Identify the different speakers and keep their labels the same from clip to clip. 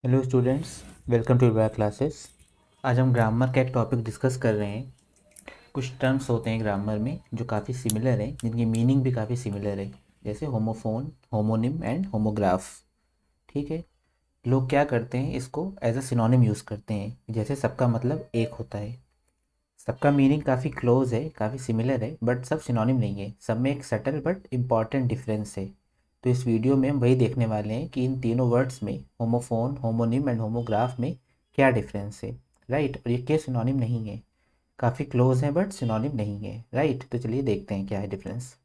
Speaker 1: Hello students, welcome to your classes. आज हम grammar का एक टॉपिक डिस्कस कर रहे हैं। कुछ टर्म्स होते हैं ग्रामर में जो काफ़ी सिमिलर हैं, जिनकी मीनिंग भी काफ़ी सिमिलर है, जैसे होमोफोन, होमोनिम एंड होमोग्राफ। ठीक है। लोग क्या करते हैं, इसको एज अ सिनोनिम यूज़ करते हैं, जैसे सबका मतलब एक होता है। सबका मीनिंग काफ़ी क्लोज है, काफ़ी सिमिलर है, बट सब सिनोनिम नहीं है। सब में एक सटल बट इम्पॉर्टेंट डिफरेंस है। तो इस वीडियो में हम वही देखने वाले हैं कि इन तीनों वर्ड्स में, होमोफोन, होमोनिम एंड होमोग्राफ में क्या डिफरेंस है। राइट। और ये क्या सिनोनिम नहीं है, काफ़ी क्लोज है बट सिनोनिम नहीं है। राइट। तो चलिए देखते हैं क्या है डिफरेंस।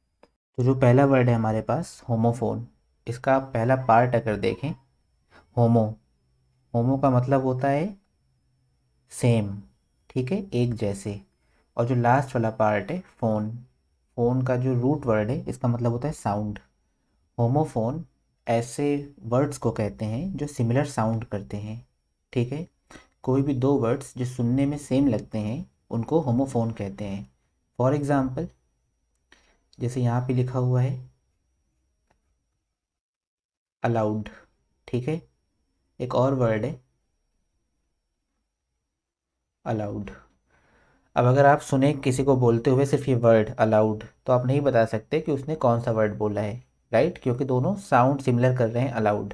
Speaker 1: तो जो पहला वर्ड है हमारे पास, होमोफोन, इसका पहला पार्ट अगर देखें, होमो, होमो का मतलब होता है सेम। ठीक है, एक जैसे। और जो लास्ट वाला पार्ट है फ़ोन, फ़ोन का जो रूट वर्ड है इसका मतलब होता है साउंड। होमोफोन ऐसे वर्ड्स को कहते हैं जो सिमिलर साउंड करते हैं। ठीक है। कोई भी दो वर्ड्स जो सुनने में सेम लगते हैं उनको होमोफोन कहते हैं। फॉर एग्ज़ाम्पल, जैसे यहाँ पे लिखा हुआ है अलाउड। ठीक है। एक और वर्ड है अलाउड। अब अगर आप सुने किसी को बोलते हुए सिर्फ ये वर्ड अलाउड, तो आप नहीं बता सकते कि उसने कौन सा वर्ड बोला है। राइट, क्योंकि दोनों साउंड सिमिलर कर रहे हैं अलाउड।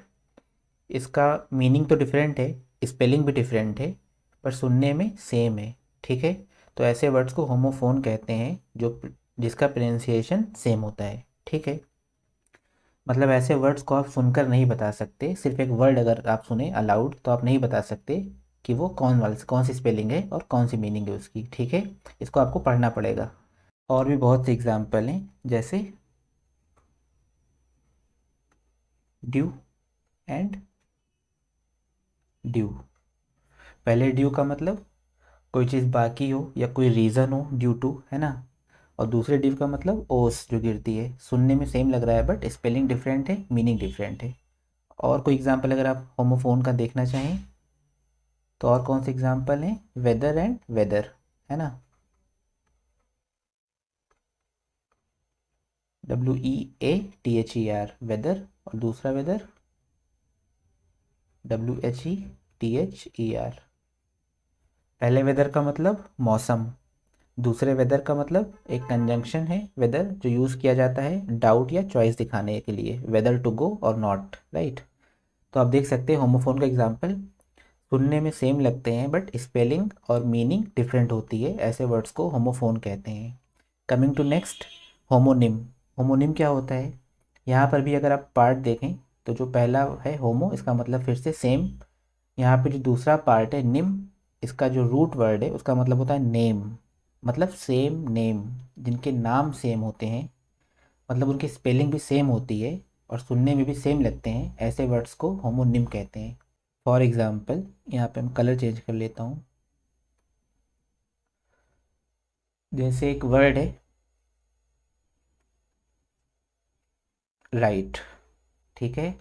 Speaker 1: इसका मीनिंग तो डिफरेंट है, स्पेलिंग भी डिफरेंट है, पर सुनने में सेम है। ठीक है। तो ऐसे वर्ड्स को होमोफोन कहते हैं जो जिसका प्रोनाउंसिएशन सेम होता है। ठीक है। मतलब ऐसे वर्ड्स को आप सुनकर नहीं बता सकते। सिर्फ एक वर्ड अगर आप सुने अलाउड, तो आप नहीं बता सकते कि वो कौन सी स्पेलिंग है और कौन सी मीनिंग है उसकी। ठीक है। इसको आपको पढ़ना पड़ेगा। और भी बहुत से एग्जाम्पल हैं, जैसे ड्यू एंड ड्यू। पहले ड्यू का मतलब कोई चीज़ बाकी हो या कोई रीज़न हो, ड्यू टू, है ना। और दूसरे ड्यू का मतलब ओस, जो गिरती है। सुनने में सेम लग रहा है बट स्पेलिंग डिफरेंट है, मीनिंग डिफरेंट है। और कोई एग्जाम्पल अगर आप होमोफोन का देखना चाहें, तो और कौन से एग्जाम्पल हैं, वेदर एंड वेदर, है ना। WEATHER, weather. और दूसरा वेदर WHETHER। पहले वेदर का मतलब मौसम, दूसरे वेदर का मतलब एक कंजंक्शन है वेदर, जो यूज़ किया जाता है डाउट या चॉइस दिखाने के लिए, वेदर टू गो और नॉट। राइट। तो आप देख सकते हैं होमोफोन का एग्जाम्पल, सुनने में सेम लगते हैं बट स्पेलिंग और मीनिंग डिफरेंट होती है। ऐसे वर्ड्स को होमोफोन कहते हैं। Coming to next, homonym. Homonym क्या होता है, यहाँ पर भी अगर आप पार्ट देखें, तो जो पहला है होमो, इसका मतलब फिर से सेम। यहाँ पे जो दूसरा पार्ट है निम, इसका जो रूट वर्ड है उसका मतलब होता है नेम। मतलब सेम नेम, जिनके नाम सेम होते हैं, मतलब उनकी स्पेलिंग भी सेम होती है और सुनने में भी सेम लगते हैं, ऐसे वर्ड्स को होमोनिम कहते हैं। फॉर एग्ज़ाम्पल, यहाँ पे हम कलर चेंज कर लेता हूँ। जैसे एक वर्ड है राइट। ठीक है।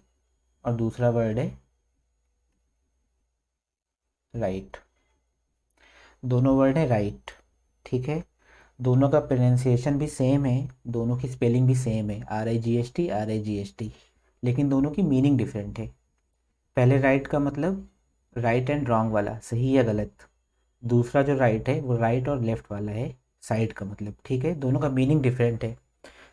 Speaker 1: और दूसरा वर्ड है राइट। दोनों वर्ड है राइट। ठीक है। दोनों का प्रोनाउंसिएशन भी सेम है, दोनों की स्पेलिंग भी सेम है, RIGHT, लेकिन दोनों की मीनिंग डिफरेंट है। पहले राइट का मतलब राइट एंड रॉन्ग वाला, सही या गलत। दूसरा जो राइट है वो राइट और लेफ्ट वाला है, साइड का मतलब। ठीक है। दोनों का मीनिंग डिफरेंट है,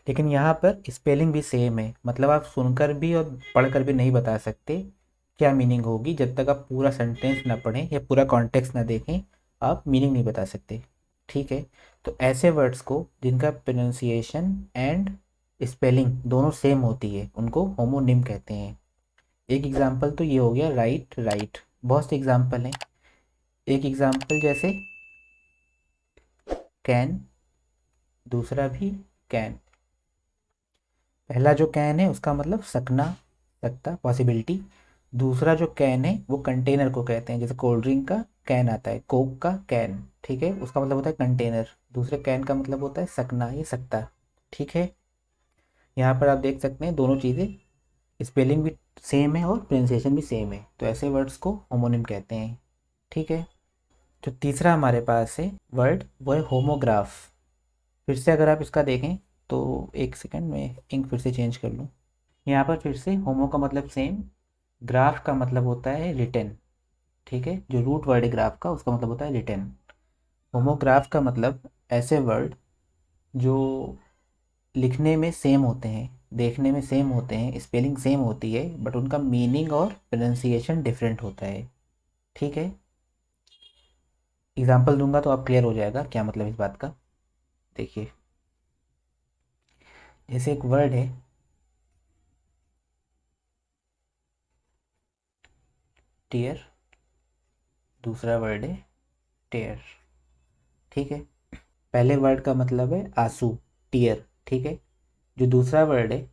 Speaker 1: लेकिन यहाँ पर स्पेलिंग भी सेम है। मतलब आप सुनकर भी और पढ़कर भी नहीं बता सकते क्या मीनिंग होगी, जब तक आप पूरा सेंटेंस ना पढ़ें या पूरा कॉन्टेक्स्ट ना देखें, आप मीनिंग नहीं बता सकते। ठीक है। तो ऐसे वर्ड्स को जिनका प्रोनाउंसिएशन एंड स्पेलिंग दोनों सेम होती है, उनको होमोनिम कहते हैं। एक एग्जांपल तो ये हो गया राइट राइट। बहुत से एग्जांपल हैं। एक एग्जांपल जैसे कैन, दूसरा भी कैन। पहला जो कैन है उसका मतलब सकना, सकता, पॉसिबिलिटी। दूसरा जो कैन है वो कंटेनर को कहते हैं, जैसे कोल्ड ड्रिंक का कैन आता है, कोक का कैन। ठीक है, उसका मतलब होता है कंटेनर। दूसरे कैन का मतलब होता है सकना, ये सकता। ठीक है। यहाँ पर आप देख सकते हैं दोनों चीज़ें स्पेलिंग भी सेम है और प्रोनाउंसिएशन भी सेम है, तो ऐसे वर्ड्स को होमोनिम कहते हैं। ठीक है। जो तीसरा हमारे पास है वर्ड, वो है होमोग्राफ। फिर से अगर आप इसका देखें, तो एक सेकंड में इंक फिर से चेंज कर लूँ। यहाँ पर फिर से होमो का मतलब सेम, ग्राफ का मतलब होता है रिटन, ठीक है, जो रूट वर्ड है ग्राफ का उसका मतलब होता है रिटन। होमोग्राफ का मतलब ऐसे वर्ड जो लिखने में सेम होते हैं, देखने में सेम होते हैं, स्पेलिंग सेम होती है, बट उनका मीनिंग और प्रोनाउंसिएशन डिफरेंट होता है, ठीक है। एग्जाम्पल दूंगा तो आप क्लियर हो जाएगा क्या मतलब इस बात का। देखिए, जैसे एक वर्ड है टीयर, दूसरा वर्ड है टेयर, ठीक है। पहले वर्ड का मतलब है आंसू, टीयर, ठीक है। जो दूसरा वर्ड है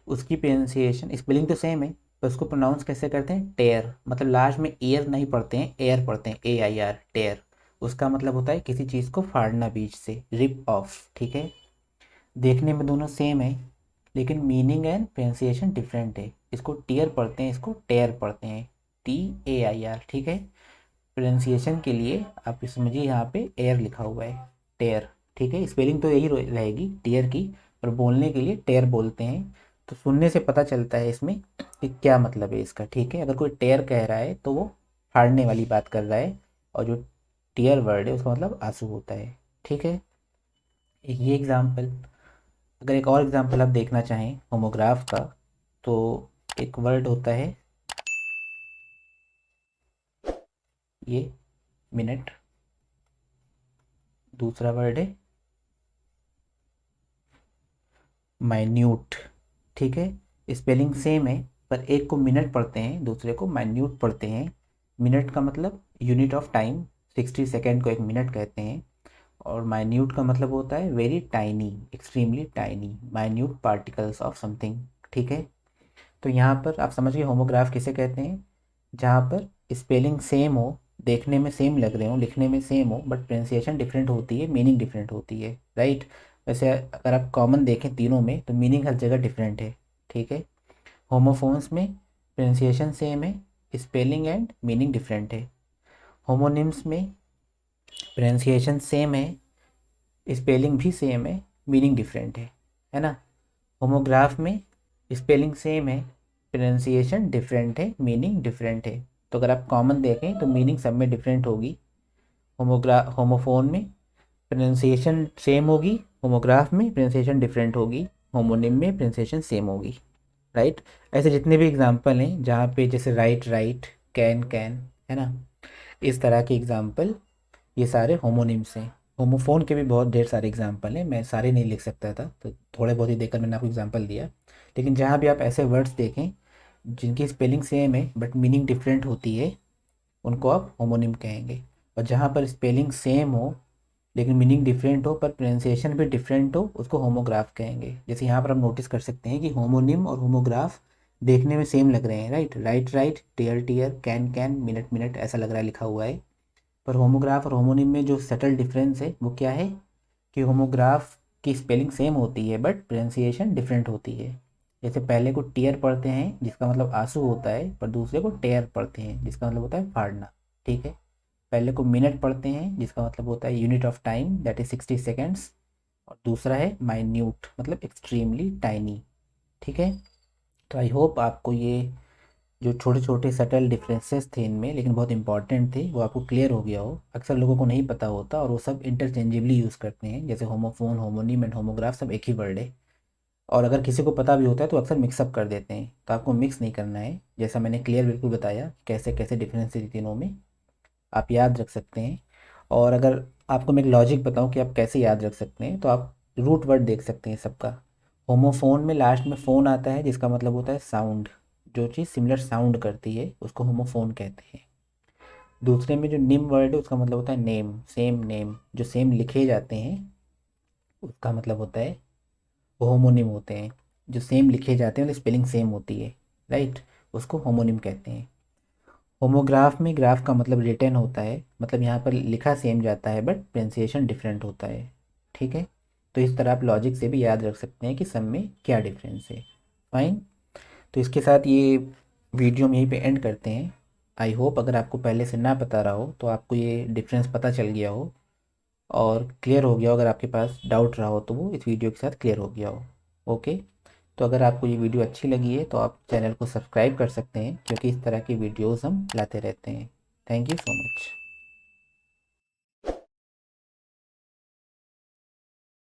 Speaker 1: उसकी प्रोनाउंसिएशन स्पेलिंग तो सेम है, पर उसको प्रोनाउंस कैसे करते हैं, टेयर, मतलब लास्ट में एयर नहीं पढ़ते हैं, एयर पढ़ते हैं, AIR, टेयर। उसका मतलब होता है किसी चीज़ को फाड़ना बीच से, रिप ऑफ, ठीक है। देखने में दोनों सेम है, लेकिन मीनिंग एंड प्रोनाउंसिएशन डिफरेंट है। इसको टीयर पढ़ते हैं, इसको टेयर पढ़ते हैं, TAIR, ठीक है। प्रोनाउंसिएशन के लिए आप समझिए यहाँ पे एयर लिखा हुआ है, टेयर, ठीक है। स्पेलिंग तो यही रहेगी टीयर की, पर बोलने के लिए टेयर बोलते हैं। तो सुनने से पता चलता है इसमें कि क्या मतलब है इसका, ठीक है। अगर कोई टेयर कह रहा है तो वो फाड़ने वाली बात कर रहा है, और जो टीयर वर्ड है उसका मतलब आंसू होता है, ठीक है। एक ये एग्जाम्पल। अगर एक और एग्जाम्पल आप देखना चाहें होमोग्राफ का, तो एक वर्ड होता है ये मिनट, दूसरा वर्ड है माइन्यूट, ठीक है। स्पेलिंग सेम है, पर एक को मिनट पढ़ते हैं, दूसरे को माइन्यूट पढ़ते हैं। मिनट का मतलब यूनिट ऑफ टाइम, 60 सेकेंड को एक मिनट कहते हैं। और माइन्यूट का मतलब होता है very tiny, extremely tiny, minute particles of something, ठीक है। तो यहाँ पर आप समझ गए होमोग्राफ किसे कहते हैं, जहाँ पर स्पेलिंग सेम हो, देखने में सेम लग रहे हो, लिखने में सेम हो, बट प्रोनाउंसिएशन डिफरेंट होती है, मीनिंग डिफरेंट होती है, राइट। वैसे अगर आप कॉमन देखें तीनों में तो मीनिंग हर जगह डिफरेंट है, ठीक है। होमोफोन्स में प्रोनाउंसिएशन सेम है, स्पेलिंग एंड मीनिंग डिफरेंट है। होमोनिम्स में प्रोनाउंसिएशन सेम है, स्पेलिंग भी सेम है, मीनिंग डिफरेंट है ना। होमोग्राफ में स्पेलिंग सेम है, प्रोनाउंसिएशन डिफरेंट है, मीनिंग डिफरेंट है। तो अगर आप कॉमन देखें तो मीनिंग सब में डिफरेंट होगी। होमोफोन में प्रोनाउंसिएशन सेम होगी, होमोग्राफ में प्रोनाउंसिएशन डिफरेंट होगी, होमोनिम में प्रोनाउंसिएशन सेम होगी, राइट। ऐसे जितने भी एग्जांपल हैं जहाँ पे जैसे राइट राइट, कैन कैन, है ना, इस तरह के एग्जांपल ये सारे होमोनिम्स हैं। होमोफोन के भी बहुत ढेर सारे एग्जांपल हैं, मैं सारे नहीं लिख सकता था, तो थोड़े बहुत ही देकर मैंने आपको एग्जांपल दिया। लेकिन जहाँ भी आप ऐसे वर्ड्स देखें जिनकी स्पेलिंग सेम है बट मीनिंग डिफरेंट होती है, उनको आप होमोनिम कहेंगे। और जहाँ पर स्पेलिंग सेम हो लेकिन मीनिंग डिफरेंट हो पर प्रोनाउंसिएशन भी डिफरेंट हो, उसको होमोग्राफ कहेंगे। जैसे यहाँ पर हम नोटिस कर सकते हैं कि होमोनिम और होमोग्राफ देखने में सेम लग रहे हैं, right, right right, tear tear, can can, minute minute, ऐसा लग रहा है लिखा हुआ है। पर होमोग्राफ और होमोनिम में जो सटल डिफरेंस है वो क्या है, कि होमोग्राफ की स्पेलिंग सेम होती है बट प्रोनाउंसिएशन डिफरेंट होती है। जैसे पहले को टीयर पढ़ते हैं जिसका मतलब आंसू होता है, पर दूसरे को टेयर पढ़ते हैं जिसका मतलब होता है फाड़ना, ठीक है। पहले को मिनट पढ़ते हैं जिसका मतलब होता है unit of time, that is 60 seconds. और दूसरा है माइन्यूट, मतलब एक्सट्रीमली टाइनी, ठीक है। तो आई होप आपको ये जो छोटे छोटे सटल डिफरेंसेस थे इनमें लेकिन बहुत इंपॉर्टेंट थे वो आपको क्लियर हो गया हो। अक्सर लोगों को नहीं पता होता और वो सब इंटरचेंजेबली यूज़ करते हैं, जैसे होमोफोन, होमोनिम एंड होमोग्राफ सब एक ही वर्ड है। और अगर किसी को पता भी होता है तो अक्सर मिक्सअप कर देते हैं, तो आपको मिक्स नहीं करना है। जैसा मैंने क्लियर बिल्कुल बताया कैसे कैसे डिफरेंस है तीनों में, आप याद रख सकते हैं। और अगर आपको मैं एक लॉजिक बताऊं कि आप कैसे याद रख सकते हैं, तो आप रूट वर्ड देख सकते हैं सबका। होमोफोन में लास्ट में फ़ोन आता है जिसका मतलब होता है साउंड, जो चीज़ सिमिलर साउंड करती है उसको होमोफोन कहते हैं। दूसरे में जो निम वर्ड है उसका मतलब होता है नेम, सेम नेम, जो सेम लिखे जाते हैं उसका मतलब होता है, वो होमोनिम होते हैं। जो सेम लिखे जाते हैं मतलब स्पेलिंग सेम होती है, राइट, उसको होमोनिम कहते हैं। होमोग्राफ में ग्राफ का मतलब रिटर्न होता है, मतलब यहाँ पर लिखा सेम जाता है बट प्रोनाउंसिएशन डिफरेंट होता है, ठीक है। तो इस तरह आप लॉजिक से भी याद रख सकते हैं कि सब में क्या डिफरेंस है। फाइन। तो इसके साथ ये वीडियो हम यहीं पे एंड करते हैं। आई होप अगर आपको पहले से ना पता रहा हो तो आपको ये डिफरेंस पता चल गया हो और क्लियर हो गया हो। अगर आपके पास डाउट रहा हो तो वो इस वीडियो के साथ क्लियर हो गया हो। ओके, तो अगर आपको ये वीडियो अच्छी लगी है तो आप चैनल को सब्सक्राइब कर सकते हैं, क्योंकि इस तरह की वीडियोज़ हम लाते रहते हैं। Thank you so much.